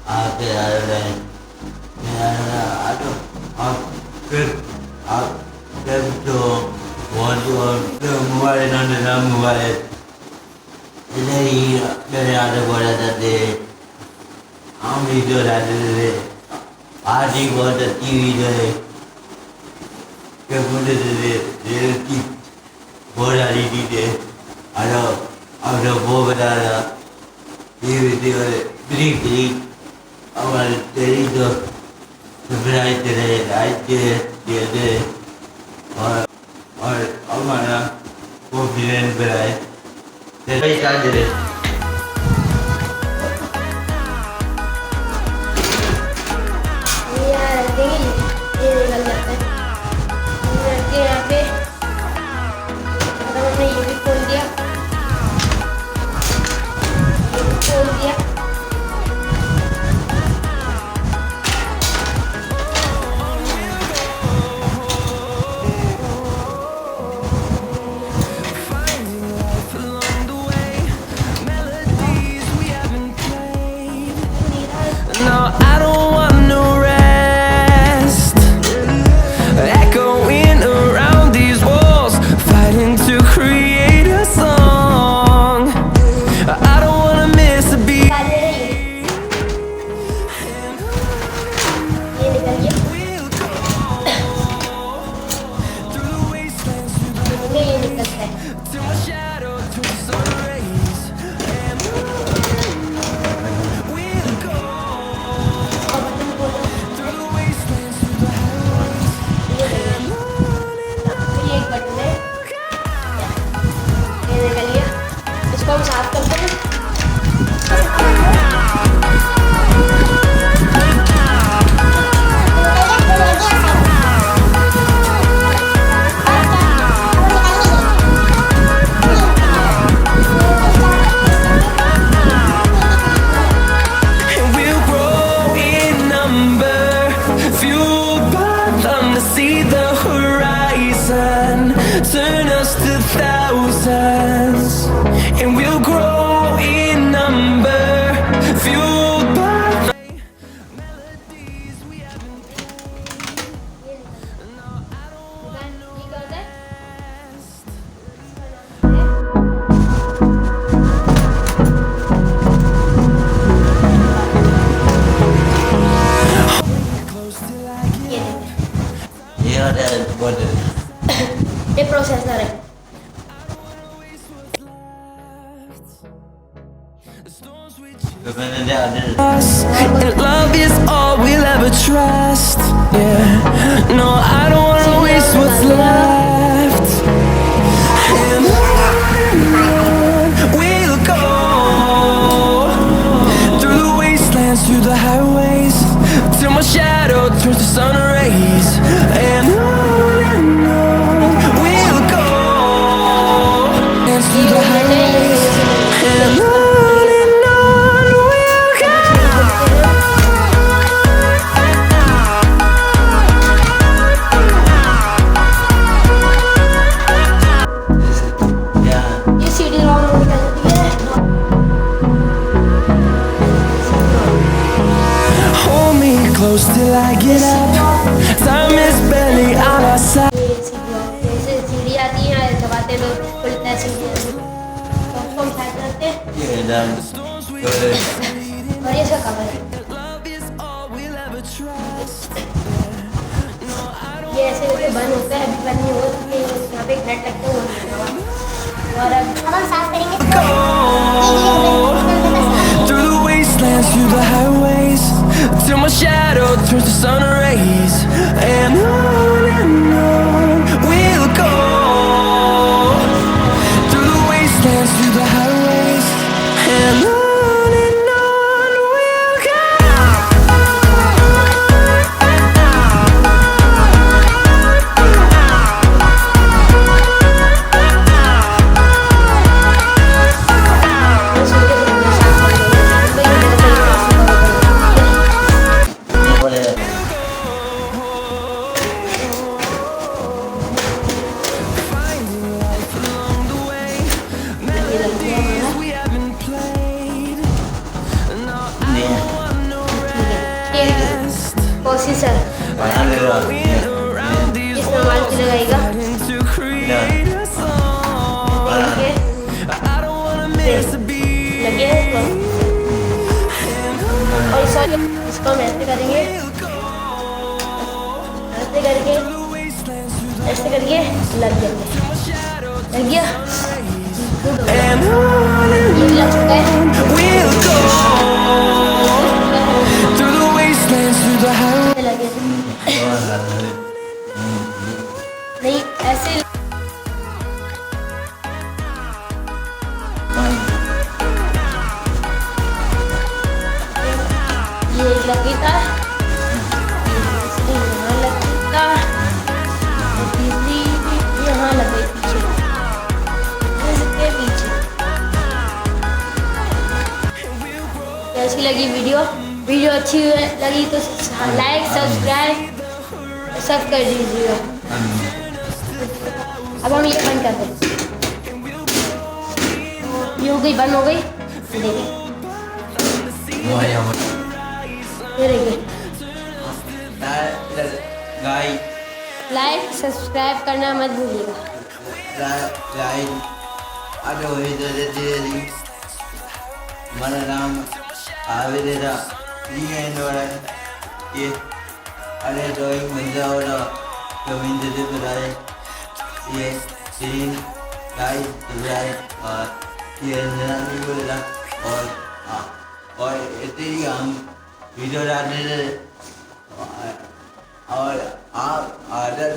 Akhirnya akhir akhir tu mobile nanti mobile dari ada bola tadi kami tu ada hari bola TV dari kemudian dari bola di ada bola TV beri awal dari tu sebenarnya dia और हमारा confidence बढ़ाए तेरा ही charge है यार देखिए ये निकल जाता है लड़के यहाँ पे हमने ये भी खोल दिया No, I don't want no rest. Echoing around these walls, fighting to create a song. I don't wanna miss a beat. ये निकल गया We'll go through the wastelands, through the ये निकलता है till my shadow turns to sun rays. And we'll go और button खोलो through the wastelands, through the highways. ये एक बटन है ये निकल गया इसको हम साफ करते हैं And we'll grow in number, fueled by them to see the horizon, turn us to thousands. And we'll grow in number, fueled by melodies we haven't. Close till I get ये ada bola ये processor है the storms we chase. sebenarnya ada Us, and love is all we'll ever trust. Yeah, no, I don't wanna waste what's left. And on we'll go through the wastelands, through the highways, till my shadow turns to sun rays. And on we'll go through the highways, and on we'll go. ya ये CD ROM निकलती है Hold me close till I get up. Time is barely on our side. ये CD ROM जैसे CD आती है दबाते लोग खुलता है सीडी तो हम साइड करते हैं ये dan और ये इसका कवर है Love is all we'll ever trust. ये ऐसे करके बंद होता है अभी बंद नहीं होगा क्योंकि यहाँ पे एक नेट लगता है वो नहीं लगा और अब हम साफ करेंगे Through the wastelands, through the highways, till my shadow turns to sun rays. And on we'll go through the wastelands, through the highways. And on we'll go. बना ले रहा हूँ। इसमें मालती लगाएगा to create a song. लगे I don't wanna miss a beat. लगे इसको और सॉरी इसको हम ऐसे करेंगे ऐसे करके ऐसे करके लग गया And on ये लग चुका है we'll go through the wastelands, through the highways. लगे नहीं ऐसे ये लगी था तीसरी यहाँ लगी था तीसरी यहाँ लगे पीछे इसके पीछे कैसी लगी वीडियो अच्छी लगी तो लाइक सब्सक्राइब सब कर दीजिएगा। अब हम ये बंद कर दें ये हो गई बंद हो गई देखिए ये देखिए लाइक सब्सक्राइब करना मत भूलिएगा। मेरा नाम आवेदरा ये अरे ड्राइंग बन जाओ ना कमेंट दे बनाए ये सीन गाइस बनाए और ये नहीं बोला और इतनी हम वीडियो डालने और आप आदर